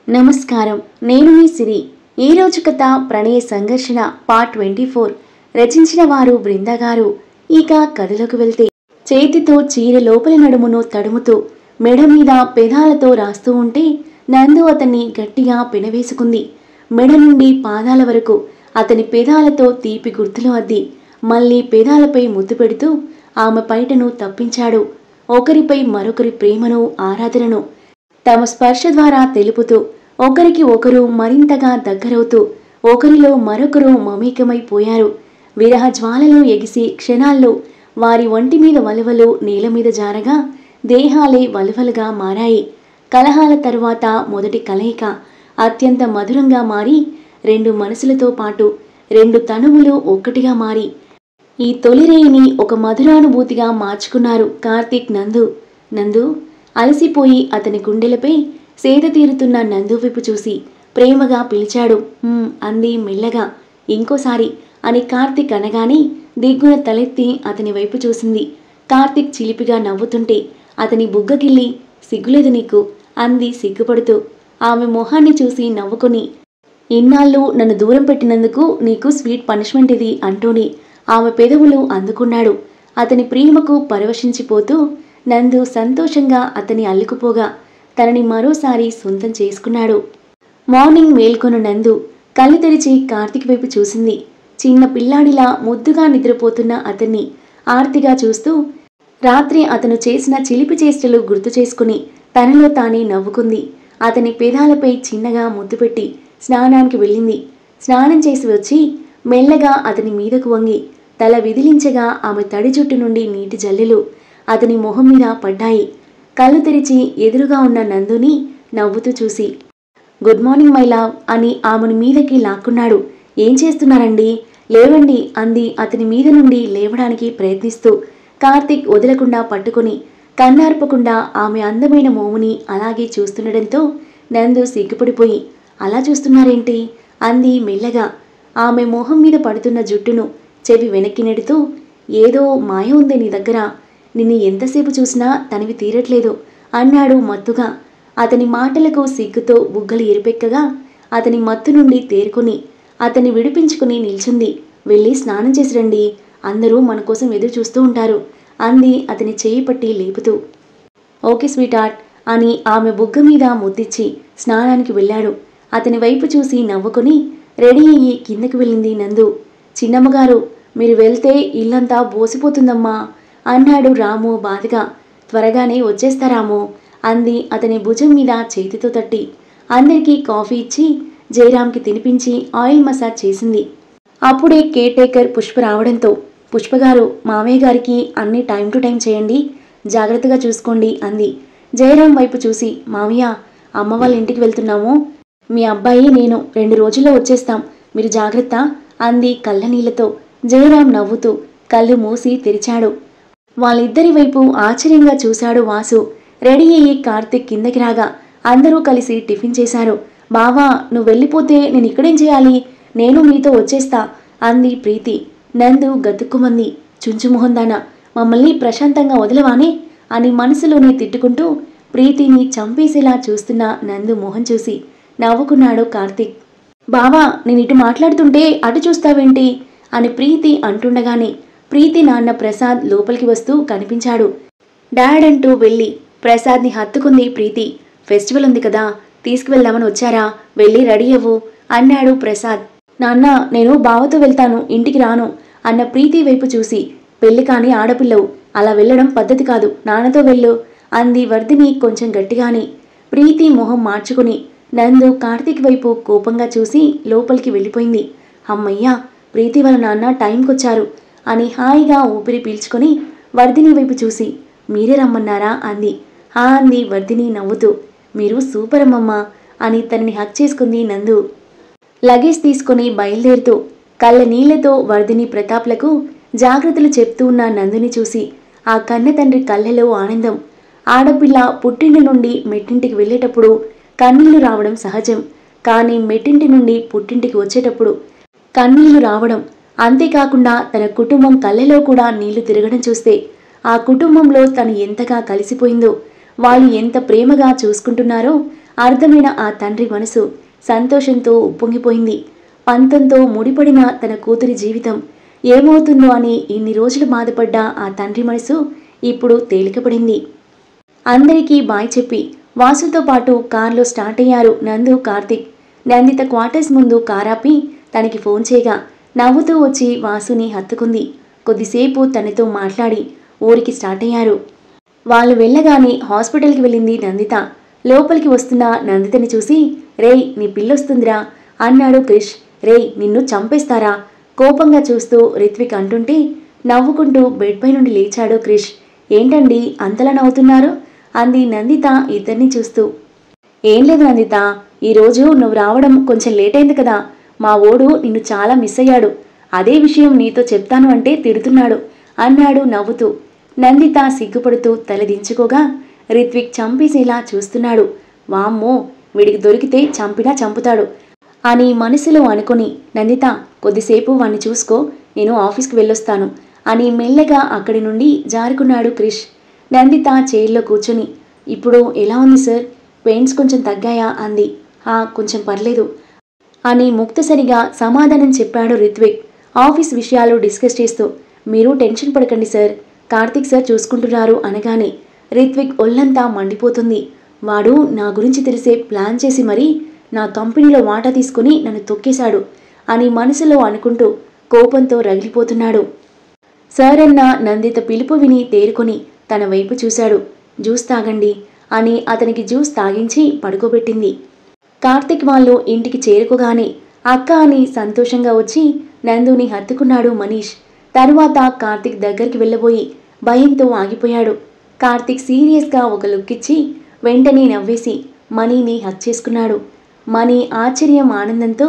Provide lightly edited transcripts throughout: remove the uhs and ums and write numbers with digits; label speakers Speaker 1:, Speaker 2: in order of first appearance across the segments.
Speaker 1: నమస్కారం. నేను మీ సిరి. ఈ రోజు కథ ప్రణయ సంఘర్షణ పార్ట్ 24. రచించిన వారు బృందా గారు. ఇక కథలోకి వెళ్తే, చేతితో చీర లోపలి నడుమును తడుముతూ మెడ మీద పెదాలతో రాస్తూ ఉంటే నందు అతన్ని గట్టిగా పెనవేసుకుంది. మెడ నుండి పాదాల వరకు అతని పెదాలతో తీపి గుర్తులు అద్ది మళ్ళీ పెదాలపై ముద్దు పెడుతూ ఆమె పైటను తప్పించాడు. ఒకరిపై మరొకరి ప్రేమను, ఆరాధనను తమ స్పర్శ ద్వారా తెలుపుతూ ఒకరికి ఒకరు మరింతగా దగ్గరవుతూ ఒకరిలో మరొకరు మమేకమైపోయారు. విరహ జ్వాలలో ఎగిసి క్షణాల్లో వారి ఒంటి మీద వలువలు నేల మీద జారగా దేహాలే వలువలుగా మారాయి. కలహాల తరువాత మొదటి కలయిక అత్యంత మధురంగా మారి రెండు మనసులతో పాటు రెండు తనువులు ఒక్కటిగా మారి ఈ తొలిరేయిని ఒక మధురానుభూతిగా మార్చుకున్నారు కార్తీక్, నందు. నందు అలసిపోయి అతని గుండెలపై సేద తీరుతున్న నందు వైపు చూసి ప్రేమగా పిలిచాడు. అంది మెల్లగా. ఇంకోసారి అని కార్తీక్ అనగానే దిగ్గున తలెత్తి అతని వైపు చూసింది. కార్తీక్ చిలిపిగా నవ్వుతుంటే అతని బుగ్గగిల్లి, సిగ్గులేదు నీకు అంది సిగ్గుపడుతూ. ఆమె మొహాన్ని చూసి నవ్వుకొని, ఇన్నాళ్ళు నన్ను దూరం పెట్టినందుకు నీకు స్వీట్ పనిష్మెంట్ ఇది అంటూనే ఆమె పెదవులు అందుకున్నాడు. అతని ప్రేమకు పరవశించిపోతూ నందు సంతోషంగా అతని అల్లుకుపోగా తనని మరోసారి సొంతం చేసుకున్నాడు. మార్నింగ్ మేల్కొన్న నందు కళ్ళు తెరిచి కార్తీక్ వైపు చూసింది. చిన్న పిల్లాడిలా ముద్దుగా నిద్రపోతున్న అతన్ని ఆర్తిగా చూస్తూ రాత్రి అతను చేసిన చిలిపి చేష్టలు గుర్తు చేసుకుని తనలో తానే నవ్వుకుంది. అతని పెదాలపై చిన్నగా ముద్దు పెట్టి స్నానానికి వెళ్ళింది. స్నానం చేసి వచ్చి మెల్లగా అతని మీదకు వంగి తల విదిలించగా ఆమె తడి జుట్టు నుండి నీటి జల్లెలు అతని మొహం మీద పడ్డాయి. కళ్ళు తెరిచి ఎదురుగా ఉన్న నందుని నవ్వుతూ చూసి, గుడ్ మార్నింగ్ మై లవ్ అని ఆమెను మీదకి లాక్కున్నాడు. ఏం చేస్తున్నారండి, లేవండి అంది అతని మీద నుండి లేవడానికి ప్రయత్నిస్తూ. కార్తీక్ వదలకుండా పట్టుకుని కన్నార్పకుండా ఆమె అందమైన మోముని అలాగే చూస్తుండడంతో నందు సిగ్గుపడిపోయి, అలా చూస్తున్నారేంటి అంది మెల్లగా. ఆమె మొహం మీద పడుతున్న జుట్టును చెవి వెనక్కి నెడుతూ, ఏదో మాయ ఉంది నీ దగ్గర, నిన్ను ఎంతసేపు చూసినా తనివి తీరట్లేదు అన్నాడు మత్తుగా. అతని మాటలకు సిగ్గుతో బుగ్గలు ఎరిపెక్కగా అతని మత్తు నుండి తేరుకుని అతన్ని విడిపించుకుని నిల్చుంది. వెళ్ళి స్నానం చేసి రండి, అందరూ మన కోసం ఎదురు చూస్తూ ఉంటారు అంది అతని చేయి పట్టి లేపుతూ. ఓకే స్వీట్ హార్ట్ అని ఆమె బుగ్గ మీద ముద్దిచ్చి స్నానానికి వెళ్ళాడు. అతని వైపు చూసి నవ్వుకొని రెడీ అయ్యి కిందకి వెళ్ళింది నందు. చిన్నమ్మగారు, మీరు వెళ్తే ఇల్లంతా బోసిపోతుందమ్మా అన్నాడు రాము బాధగా. త్వరగానే వచ్చేస్తారాము అంది అతని భుజం మీద చేతితో తట్టి. అందరికీ కాఫీ ఇచ్చి జయరాంకి తినిపించి ఆయిల్ మసాజ్ చేసింది. అప్పుడే కేర్ టేకర్ పుష్ప రావడంతో, పుష్పగారు, మామయ్య గారికి అన్ని టైం టు టైం చేయండి, జాగ్రత్తగా చూసుకోండి అంది. జయరాం వైపు చూసి, మామయ్య, అమ్మ వాళ్ళ ఇంటికి వెళ్తున్నాము, మీ అబ్బాయి నేను 2 రోజుల్లో వచ్చేస్తాం, మీరు జాగ్రత్త అంది కళ్ళనీళ్లతో. జయరాం నవ్వుతూ కళ్ళు మూసి తెరిచాడు. వాళ్ళిద్దరి వైపు ఆశ్చర్యంగా చూశాడు వాసు. రెడీ అయ్యి కార్తీక్ కిందకి రాగా అందరూ కలిసి టిఫిన్ చేశారు. బావా, నువ్వు వెళ్ళిపోతే నేను ఇక్కడేం చేయాలి, నేను మీతో వచ్చేస్తా అంది ప్రీతి. నందు గతుక్కుమంది. చుంచుమొహందానా, మమ్మల్ని ప్రశాంతంగా వదలవానే అని మనసులోనే తిట్టుకుంటూ ప్రీతిని చంపేసేలా చూస్తున్న నందు మొహం చూసి నవ్వుకున్నాడు కార్తీక్. బావా, నేను ఇటు మాట్లాడుతుంటే అటు చూస్తావేంటి అని ప్రీతి అంటుండగానే ప్రీతి నాన్న ప్రసాద్ లోపలికి వస్తూ కనిపించాడు. డాడ్ అంటూ వెళ్ళి ప్రసాద్ని హత్తుకుంది ప్రీతి. ఫెస్టివల్ ఉంది కదా, తీసుకువెళ్దామని వచ్చారా, వెళ్ళి రెడీ అవ్వు అన్నాడు ప్రసాద్. నాన్న, నేను బావతో వెళ్తాను, ఇంటికి రాను అన్న ప్రీతి వైపు చూసి, పెళ్లి కాని ఆడపిల్లవు, అలా వెళ్ళడం పద్ధతి కాదు, నాన్నతో వెళ్ళు అంది వర్ధిని కొంచెం గట్టిగానే. ప్రీతి మొహం మార్చుకుని నందు కార్తీక్ వైపు కోపంగా చూసి లోపలికి వెళ్ళిపోయింది. అమ్మయ్యా, ప్రీతి వాళ్ళ నాన్న టైంకొచ్చారు అని హాయిగా ఊపిరి పీల్చుకొని వర్ధిని వైపు చూసి, మీరే రమ్మన్నారా అంది. అంది వర్ధిని నవ్వుతూ. మీరు సూపర్ అమ్మమ్మ అని తనని హక్ చేసుకుంది నందు. లగేజ్ తీసుకుని బయలుదేరుతూ కళ్ళ నీళ్లతో వర్ధిని ప్రతాప్లకు జాగ్రత్తలు చెప్తూ ఉన్న నందుని చూసి ఆ కన్న తండ్రి కళ్ళలో ఆనందం. ఆడపిల్ల పుట్టింటి నుండి మెట్టింటికి వెళ్ళేటప్పుడు కన్నీళ్లు రావడం సహజం, కానీ మెట్టింటి నుండి పుట్టింటికి వచ్చేటప్పుడు కన్నీళ్లు రావడం, అంతేకాకుండా తన కుటుంబం కళ్ళలో కూడా నీళ్లు తిరగడం చూస్తే ఆ కుటుంబంలో తను ఎంతగా కలిసిపోయిందో, వాళ్ళు ఎంత ప్రేమగా చూసుకుంటున్నారో అర్థమైన ఆ తండ్రి మనసు సంతోషంతో ఉప్పొంగిపోయింది. పంతంతో ముడిపడిన తన కూతురి జీవితం ఏమవుతుందో అని ఇన్ని రోజులు బాధపడ్డ ఆ తండ్రి మనసు ఇప్పుడు తేలికపడింది. అందరికీ బాయ్ చెప్పి వాసుతో పాటు కారులో స్టార్ట్ అయ్యారు నందు, కార్తిక్. నందిత క్వార్టర్స్ ముందు కారాపి తనకి ఫోన్ చేయగా నవ్వుతూ వచ్చి వాసుని హత్తుకుంది. కొద్దిసేపు తనతో మాట్లాడి ఊరికి స్టార్ట్ అయ్యారు. వాళ్ళు వెళ్ళగానే హాస్పిటల్కి వెళ్ళింది నందిత. లోపలికి వస్తున్న నందితని చూసి, రేయ్ నీ పిల్లొస్తుందిరా అన్నాడు క్రిష్. రేయ్ నిన్ను చంపేస్తారా కోపంగా చూస్తూ రిత్విక్ అంటుంటే నవ్వుకుంటూ బెడ్ పై నుండి లేచాడు క్రిష్. ఏంటండి అంతలా నవ్వుతున్నారు అంది నందిత ఇద్దరిని చూస్తూ. ఏం లేదు నందిత, ఈరోజు నువ్వు రావడం కొంచెం లేట్ అయింది కదా. మా ఓడు నిన్ను చాలా మిస్ అయ్యాడు. అదే విషయం నీతో చెప్తాను అంటే తిడుతున్నాడు అన్నాడు నవ్వుతూ. నందిత సిగ్గుపడుతూ తలదించుకోగా రిత్విక్ చంపేసేలా చూస్తున్నాడు. వామ్మో, వీడికి దొరికితే చంపినా చంపుతాడు అని మనసులో అనుకుని, నందిత కొద్దిసేపు వాణ్ణి చూసుకో, నేను ఆఫీస్కి వెళ్ళొస్తాను అని మెల్లగా అక్కడి నుండి జారుకున్నాడు క్రిష్. నందిత చైర్లో కూర్చుని, ఇప్పుడు ఎలా ఉంది సార్, పెయిన్స్ కొంచెం తగ్గాయా అంది. కొంచెం పర్లేదు అని ముక్తసరిగా సమాధానం చెప్పాడు రిత్విక్. ఆఫీస్ విషయాలు డిస్కస్ చేస్తూ, మీరు టెన్షన్ పడకండి సార్, కార్తిక్ సార్ చూసుకుంటున్నారు అనగానే రిత్విక్ ఒళ్ళంతా మండిపోతుంది. వాడు నా గురించి తెలిసే ప్లాన్ చేసి మరీ నా కంపెనీలో వాటా తీసుకుని నన్ను తొక్కేశాడు అని మనసులో అనుకుంటూ కోపంతో రగిలిపోతున్నాడు. సార్ అన్న నందిత పిలుపు విని తేరుకొని తన వైపు చూశాడు. జ్యూస్ తాగండి అని అతనికి జ్యూస్ తాగించి పడుకోబెట్టింది. కార్తిక్ వాళ్ళు ఇంటికి చేరుకోగానే అక్క అని సంతోషంగా వచ్చి నందుని హత్తుకున్నాడు మనీష్. తరువాత కార్తిక్ దగ్గరికి వెళ్ళబోయి భయంతో ఆగిపోయాడు. కార్తిక్ సీరియస్గా ఒక లుక్ ఇచ్చి వెంటనే నవ్వేసి మనీని హక్ చేసుకున్నాడు. మనీ ఆశ్చర్యం ఆనందంతో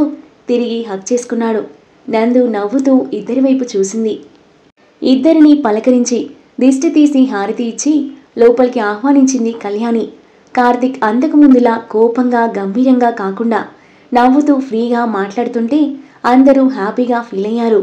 Speaker 1: తిరిగి హక్ చేసుకున్నాడు. నందు నవ్వుతూ ఇద్దరి వైపు చూసింది. ఇద్దరిని పలకరించి దిష్టి తీసి హారతి ఇచ్చి లోపలికి ఆహ్వానించింది కళ్యాణి. కార్తిక్ అంతకు ముందులా కోపంగా గంభీరంగా కాకుండా నవ్వుతూ ఫ్రీగా మాట్లాడుతుంటే అందరూ హ్యాపీగా ఫీల్ అయ్యారు.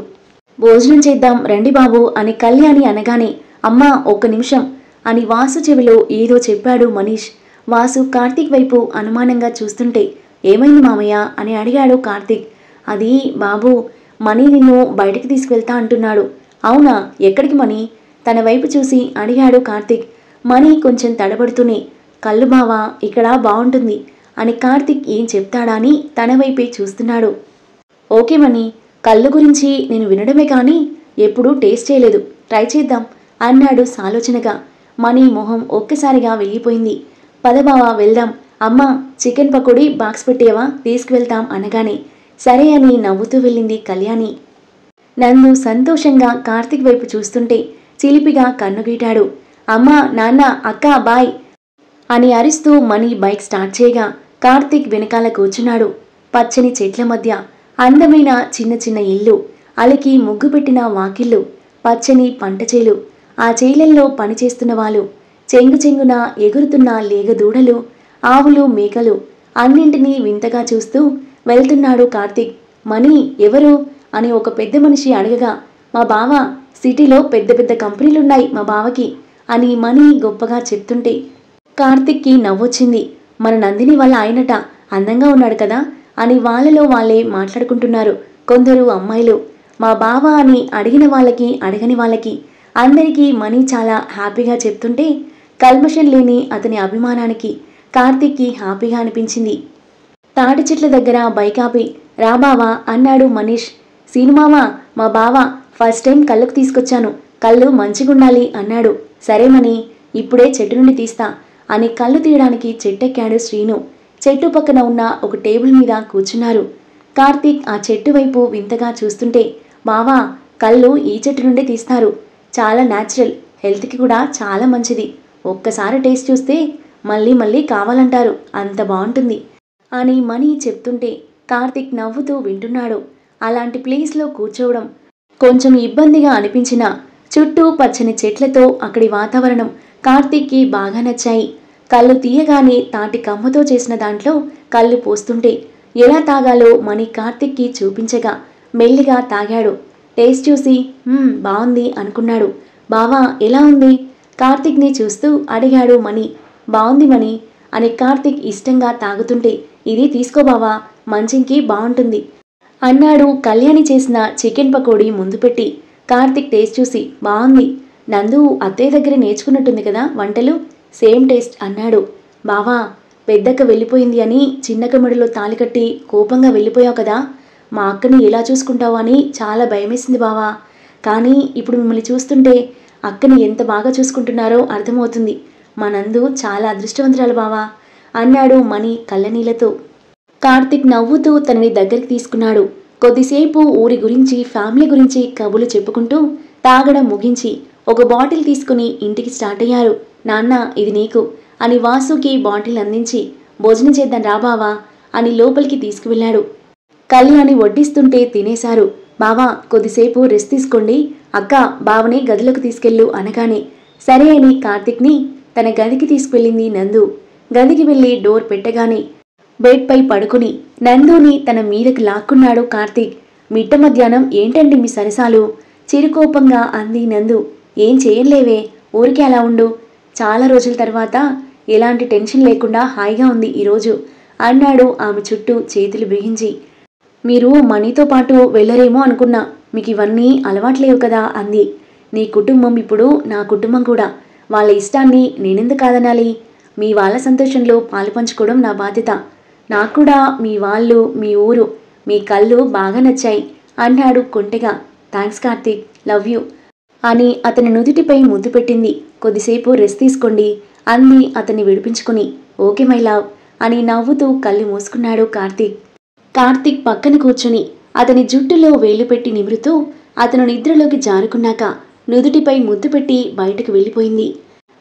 Speaker 1: భోజనం చేద్దాం రండి బాబు అని కళ్యాణి అనగానే, అమ్మా ఒక్క నిమిషం అని వాసు చెవిలో ఏదో చెప్పాడు మనీష్. వాసు కార్తిక్ వైపు అనుమానంగా చూస్తుంటే, ఏమైంది మామయ్య అని అడిగాడు కార్తిక్. అది బాబు, మనీ నిన్ను బయటికి తీసుకువెళ్తా అంటున్నాడు. అవునా, ఎక్కడికి మనీ తన వైపు చూసి అడిగాడు కార్తిక్. మనీ కొంచెం తడబడుతూనే, కళ్ళు బావా ఇక్కడ బాగుంటుంది అని కార్తిక్ ఏం చెప్తాడా అని తన వైపే చూస్తున్నాడు. ఓకే మనీ, కళ్ళు గురించి నేను వినడమే కానీ ఎప్పుడూ టేస్ట్ చేయలేదు, ట్రై చేద్దాం అన్నాడు సాలోచనగా. మనీ మొహం ఒక్కసారిగా వెళ్ళిపోయింది. పదబావా వెళ్దాం, అమ్మ చికెన్ పకోడీ బాక్స్ పెట్టేవా తీసుకువెళ్తాం అనగానే సరే అని నవ్వుతూ వెళ్ళింది కళ్యాణి. నందు సంతోషంగా కార్తిక్ వైపు చూస్తుంటే చిలిపిగా కన్నుగీటాడు. అమ్మా నాన్న అక్క బాయ్ అని అరుస్తూ మనీ బైక్ స్టార్ట్ చేయగా కార్తిక్ వెనకాల కూర్చున్నాడు. పచ్చని చెట్ల మధ్య అందమైన చిన్న చిన్న ఇల్లు, అలికి ముగ్గు పెట్టిన వాకిళ్ళు, పచ్చని పంట చేలు, ఆ చేలల్లో పనిచేస్తున్న వాళ్ళు, చెంగు చెంగున ఎగురుతున్న లేగదూడలు, ఆవులు, మేకలు అన్నింటినీ వింతగా చూస్తూ వెళ్తున్నాడు కార్తిక్. మనీ ఎవరు అని ఒక పెద్ద మనిషి అడగగా, మా బావ, సిటీలో పెద్ద పెద్ద కంపెనీలున్నాయి మా బావకి అని మనీ గొప్పగా చెప్తుంటే కార్తిక్కి నవ్వొచ్చింది. మన నందిని వాళ్ళ ఆయనట, అందంగా ఉన్నాడు కదా అని వాళ్ళలో వాళ్ళే మాట్లాడుకుంటున్నారు కొందరు అమ్మాయిలు. మా బావ అని అడిగిన వాళ్ళకి అడగని వాళ్ళకి అందరికీ మనీ చాలా హ్యాపీగా చెప్తుంటే కల్మషం లేని అతని అభిమానానికి కార్తిక్కి హ్యాపీగా అనిపించింది. తాటి చెట్ల దగ్గర బైక్ ఆపి, రా బావా అన్నాడు మనీష్. సీనుమావా, మా బావ ఫస్ట్ టైం కళ్ళకు తీసుకొచ్చాను, కళ్ళు మంచిగుండాలి అన్నాడు. సరే మనీ, ఇప్పుడే చెట్టు నుండి తీస్తా అని కళ్ళు తీయడానికి చెట్టెక్కాడు శ్రీను. చెట్టు పక్కన ఉన్న ఒక టేబుల్ మీద కూర్చున్నారు. కార్తీక్ ఆ చెట్టు వైపు వింతగా చూస్తుంటే, బావా కళ్ళు ఈ చెట్టు నుండే తీస్తారు, చాలా న్యాచురల్, హెల్త్కి కూడా చాలా మంచిది, ఒక్కసారి టేస్ట్ చూస్తే మళ్ళీ మళ్ళీ కావాలంటారు, అంత బాగుంటుంది అని మనీ చెప్తుంటే కార్తీక్ నవ్వుతూ వింటున్నాడు. అలాంటి ప్లేస్లో కూర్చోవడం కొంచెం ఇబ్బందిగా అనిపించినా చుట్టూ పచ్చని చెట్లతో అక్కడి వాతావరణం కార్తీక్కి బాగా నచ్చాయి. కళ్ళు తీయగానే తాటి కమ్మతో చేసిన దాంట్లో కళ్ళు పోస్తుంటే ఎలా తాగాలో మనీ కార్తీక్కి చూపించగా మెల్లిగా తాగాడు. టేస్ట్ చూసి బాగుంది అనుకున్నాడు. బావా ఎలా ఉంది కార్తీక్ని చూస్తూ అడిగాడు మనీ. బాగుంది మనీ అని కార్తీక్ ఇష్టంగా తాగుతుంటే ఇది తీసుకో బావా, మంచింకి బాగుంటుంది అన్నాడు. కళ్యాణి చేసిన చికెన్ పకోడీ ముందు పెట్టి కార్తీక్ టేస్ట్ చూసి బాగుంది, నందు అత్తయ్య దగ్గర నేర్చుకున్నట్టుంది కదా వంటలు, సేమ్ టేస్ట్ అన్నాడు. బావా, పెద్దక్క వెళ్ళిపోయింది అని చిన్నక్క మెడలో తాళి కట్టి కోపంగా వెళ్ళిపోయావు కదా, మా అక్కని ఎలా చూసుకుంటావు అని చాలా భయమేసింది బావా, కానీ ఇప్పుడు మిమ్మల్ని చూస్తుంటే అక్కని ఎంత బాగా చూసుకుంటున్నారో అర్థమవుతుంది. మా నందు చాలా అదృష్టవంతురాలు బావా అన్నాడు మణి కళ్ళనీళ్లతో. కార్తీక్ నవ్వుతూ తనని దగ్గరికి తీసుకున్నాడు. కొద్దిసేపు ఊరి గురించి ఫ్యామిలీ గురించి కబుర్లు చెప్పుకుంటూ తాగడం ముగించి ఒక బాటిల్ తీసుకుని ఇంటికి స్టార్ట్ అయ్యారు. నాన్న ఇది నీకు అని వాసుకి బాటిల్ అందించి భోజనం చేద్దాం రా బావా అని లోపలికి తీసుకువెళ్ళాడు. కళ్యాణి వడ్డిస్తుంటే తినేశారు. బావా కొద్దిసేపు రెస్ట్ తీసుకోండి, అక్క బావని గదిలోకి తీసుకెళ్ళు అనగానే సరే అని కార్తీక్ని తన గదికి తీసుకువెళ్ళింది నందు. గదికి వెళ్ళి డోర్ పెట్టగానే బెడ్ పై పడుకుని నందుని తన మీదకి లాక్కున్నాడు కార్తీక్. మిట్ట మధ్యాహ్నం ఏంటండి మీ సరసాలు, చిరుకోపంగా అంది నందు. ఏం చేయలేవే, ఊరికే అలా ఉండు, చాలా రోజుల తర్వాత ఎలాంటి టెన్షన్ లేకుండా హాయిగా ఉంది ఈరోజు అన్నాడు ఆమె చుట్టూ చేతులు బిగించి. మీరు మనీతో పాటు వెళ్ళరేమో అనుకున్నా, మీకు ఇవన్నీ అలవాట్లేవు కదా అంది. నీ కుటుంబం ఇప్పుడు నా కుటుంబం కూడా, వాళ్ళ ఇష్టాన్ని నేనెందుకు కాదనాలి, మీ వాళ్ళ సంతోషంలో పాలు పంచుకోవడం నా బాధ్యత, నాకు కూడా మీ వాళ్ళు, మీ ఊరు, మీ కళ్ళు బాగా నచ్చాయి అన్నాడు కొంటెగా. థ్యాంక్స్ కార్తీక్, లవ్ యూ అని అతని నుదుటిపై ముద్దు పెట్టింది. కొద్దిసేపు రెస్ట్ తీసుకోండి అంది అతన్ని విడిపించుకుని. ఓకే మై లవ్ అని నవ్వుతూ కళ్ళు మూసుకున్నాడు కార్తీక్. కార్తీక్ పక్కన కూర్చుని అతని జుట్టులో వేలు పెట్టి నిమురుతూ అతను నిద్రలోకి జారుకున్నాక నుదుటిపై ముద్దు పెట్టి బయటకు వెళ్ళిపోయింది.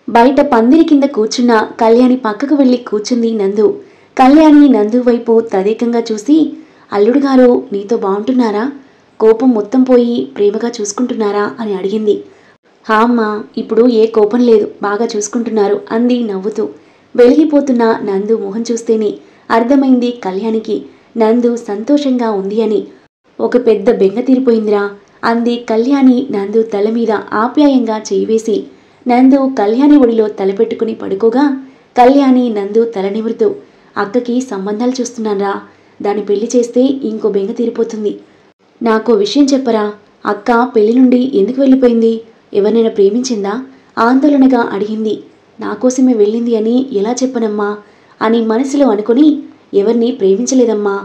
Speaker 1: బయట పందిరి కింద కూర్చున్న కళ్యాణి పక్కకు వెళ్ళి కూర్చుంది నందు. కళ్యాణి నందు వైపు తదేకంగా చూసి అల్లుడు గారు నీతో బాగుంటున్నారా, కోపం మొత్తం పోయి ప్రేమగా చూసుకుంటున్నారా అని అడిగింది. హా అమ్మా, ఇప్పుడు ఏ కోపం లేదు, బాగా చూసుకుంటున్నారు అంది నవ్వుతూ. వెలిగిపోతున్న నందు మొహం చూస్తేనే అర్థమైంది కళ్యాణికి నందు సంతోషంగా ఉంది అని. ఒక పెద్ద బెంగ తీరిపోయిందిరా అంది కళ్యాణి నందు తల మీద ఆప్యాయంగా చేయివేసి. నందు కళ్యాణి ఒడిలో తలపెట్టుకుని పడుకోగా కళ్యాణి నందు తల నిమురుతూ అక్కకి సంబంధాలు చూస్తున్నాన్రా, దాన్ని పెళ్లి చేస్తే ఇంకో బెంగ తీరిపోతుంది. నాకో విషయం చెప్పరా, అక్క పెళ్లి నుండి ఎందుకు వెళ్ళిపోయింది, ఎవరినైనా ప్రేమించిందా ఆందోళనగా అడిగింది. నాకోసమే వెళ్ళింది అని ఎలా చెప్పనమ్మా అని మనసులో అనుకుని ఎవరిని ప్రేమించలేదమ్మా,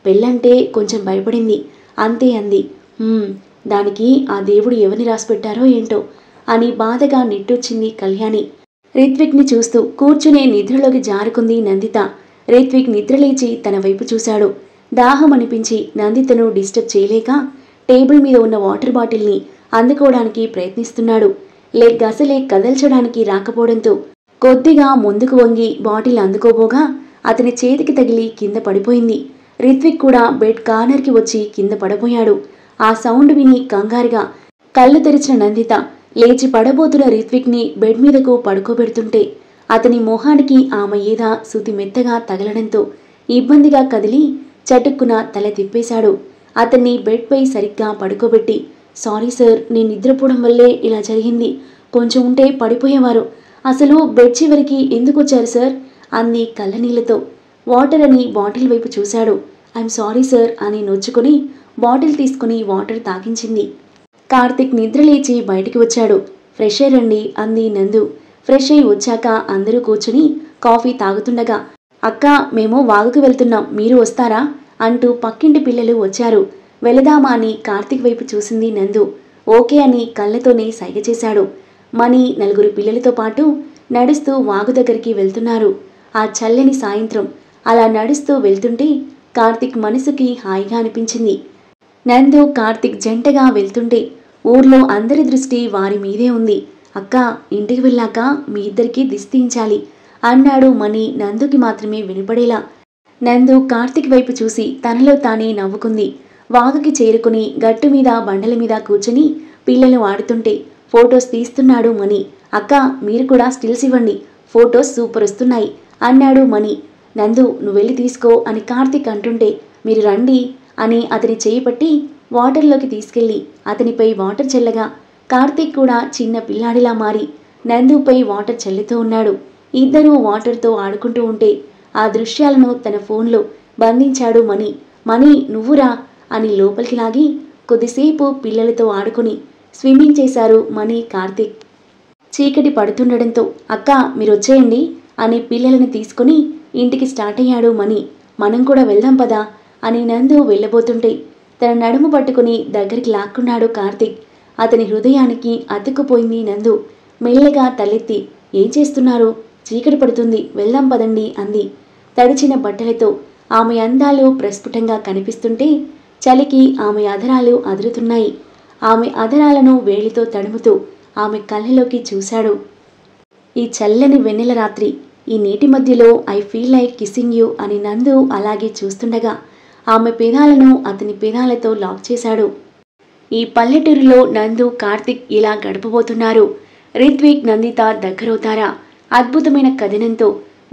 Speaker 1: పెళ్ళంటే కొంచెం భయపడింది అంతే అంది. దానికి ఆ దేవుడు ఎవరిని రాసిపెట్టారో ఏంటో అని బాధగా నిట్టొచ్చింది కళ్యాణి. రిత్విక్ని చూస్తూ కూర్చునే నిద్రలోకి జారుకుంది నందిత. రిత్విక్ నిద్రలేచి తన వైపు చూశాడు. దాహం అనిపించి నందితను డిస్టర్బ్ చేయలేక టేబుల్ మీద ఉన్న వాటర్ బాటిల్ని అందుకోవడానికి ప్రయత్నిస్తున్నాడు. లెగ్ అసలే కదల్చడానికి రాకపోవడంతో కొద్దిగా ముందుకు వంగి బాటిల్ అందుకోబోగా అతని చేతికి తగిలి కింద పడిపోయింది. రిత్విక్ కూడా బెడ్ కార్నర్కి వచ్చి కింద పడబోయాడు. ఆ సౌండ్ విని కంగారుగా కళ్ళు తెరిచిన నందిత లేచి పడబోతున్న రిత్విక్ని బెడ్ మీదకు పడుకోబెడుతుంటే అతని మొహానికి ఆమె ఏద సుతి మెత్తగా తగలడంతో ఇబ్బందిగా కదిలి చటుక్కున తల తిప్పేశాడు. అతన్ని బెడ్ పై సరిగ్గా పడుకోబెట్టి సారీ సార్, నేను నిద్రపోవడం వల్లే ఇలా జరిగింది, కొంచెం ఉంటే పడిపోయేవారు, అసలు బెడ్ చివరికి ఎందుకు వచ్చారు సార్ అంది కళ్ళనీళ్లతో. వాటర్ అని బాటిల్ వైపు చూశాడు. ఐఎమ్ సారీ సార్ అని నొచ్చుకొని బాటిల్ తీసుకుని వాటర్ తాగించింది. కార్తీక్ నిద్రలేచి బయటికి వచ్చాడు. ఫ్రెష్ అయ్యి రండి అంది నందు. ఫ్రెష్ అయి వచ్చాక అందరూ కూర్చుని కాఫీ తాగుతుండగా అక్క మేము వాగుకు వెళ్తున్నాం, మీరు వస్తారా అంటూ పక్కింటి పిల్లలు వచ్చారు. వెళదామా అని కార్తీక్ వైపు చూసింది నందు. ఓకే అని కళ్ళతోనే సైగ చేశాడు. మణి నలుగురు పిల్లలతో పాటు నడుస్తూ వాగు దగ్గరికి వెళ్తున్నారు. ఆ చల్లని సాయంత్రం అలా నడుస్తూ వెళ్తుంటే కార్తీక్ మనసుకి హాయిగా అనిపించింది. నందు కార్తీక్ జంటగా వెళ్తుంటే ఊర్లో అందరి దృష్టి వారి మీదే ఉంది. అక్క ఇంటికి వెళ్ళాక మీ ఇద్దరికి దిష్టి తీయించాలి అన్నాడు మణి నందుకి మాత్రమే వినపడేలా. నందు కార్తీక్ వైపు చూసి తనలో తానే నవ్వుకుంది. వాగుకి చేరుకుని గట్టు మీద బండల మీద కూర్చుని పిల్లలు ఆడుతుంటే ఫొటోస్ తీస్తున్నాడు మణి. అక్క మీరు కూడా స్టిల్స్ ఇవ్వండి, ఫొటోస్ సూపర్ వస్తున్నాయి అన్నాడు మణి. నందు నువ్వెళ్ళి తీసుకో అని కార్తీక్ అంటుంటే మీరు రండి అని అతని చేయి పట్టి వాటర్లోకి తీసుకెళ్లి అతనిపై వాటర్ చల్లగా కార్తీక్ కూడా చిన్న పిల్లాడిలా మారి నందుపై వాటర్ చల్లుతూ ఉన్నాడు. ఇద్దరూ వాటర్తో ఆడుకుంటూ ఉంటే ఆ దృశ్యాలను తన ఫోన్లో బంధించాడు మణి. మణి నువ్వురా అని లోపలికి లాగి కొద్దిసేపు పిల్లలతో ఆడుకుని స్విమ్మింగ్ చేశారు మణి, కార్తీక్. చీకటి పడుతుండడంతో అక్క మీరొచ్చేయండి అని పిల్లలను తీసుకుని ఇంటికి స్టార్ట్ అయ్యాడు మణి. మనం కూడా వెళ్దాం పదా అని నందు వెళ్ళబోతుంటే తన నడుము పట్టుకుని దగ్గరికి లాక్కున్నాడు కార్తీక్. అతని హృదయానికి అతుక్కుపోయింది నందు. మెల్లగా తలెత్తి ఏం చేస్తున్నారు, చీకటి పడుతుంది వెళ్దాం పదండి అంది. తడిచిన బట్టలతో ఆమె అందాలు ప్రస్ఫుటంగా కనిపిస్తుంటే చలికి ఆమె అధరాలు అదురుతున్నాయి. ఆమె అధరాలను వేలితో తడుముతూ ఆమె కళ్ళలోకి చూశాడు. ఈ చల్లని వెన్నెల రాత్రి, ఈ నీటి మధ్యలో I feel like kissing you అని నందు అలాగే చూస్తుండగా ఆమె పెదాలను అతని పెదాలతో లాక్ చేశాడు. ఈ పల్లెటూరులో నందు, కార్తీక్ ఇలా గడపబోతున్నారు. రిత్విక్, నందిత దగ్గరవుతారా? అద్భుతమైన కథనంతో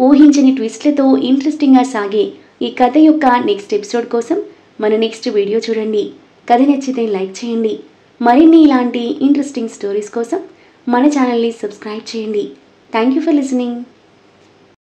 Speaker 1: ఊహించని ట్విస్ట్లతో ఇంట్రెస్టింగ్గా సాగే ఈ కథ యొక్క నెక్స్ట్ ఎపిసోడ్ కోసం మన నెక్స్ట్ వీడియో చూడండి. కథ నచ్చితే లైక్ చేయండి. మరిన్ని ఇలాంటి ఇంట్రెస్టింగ్ స్టోరీస్ కోసం మన ఛానల్ని సబ్స్క్రైబ్ చేయండి. Thank you for listening.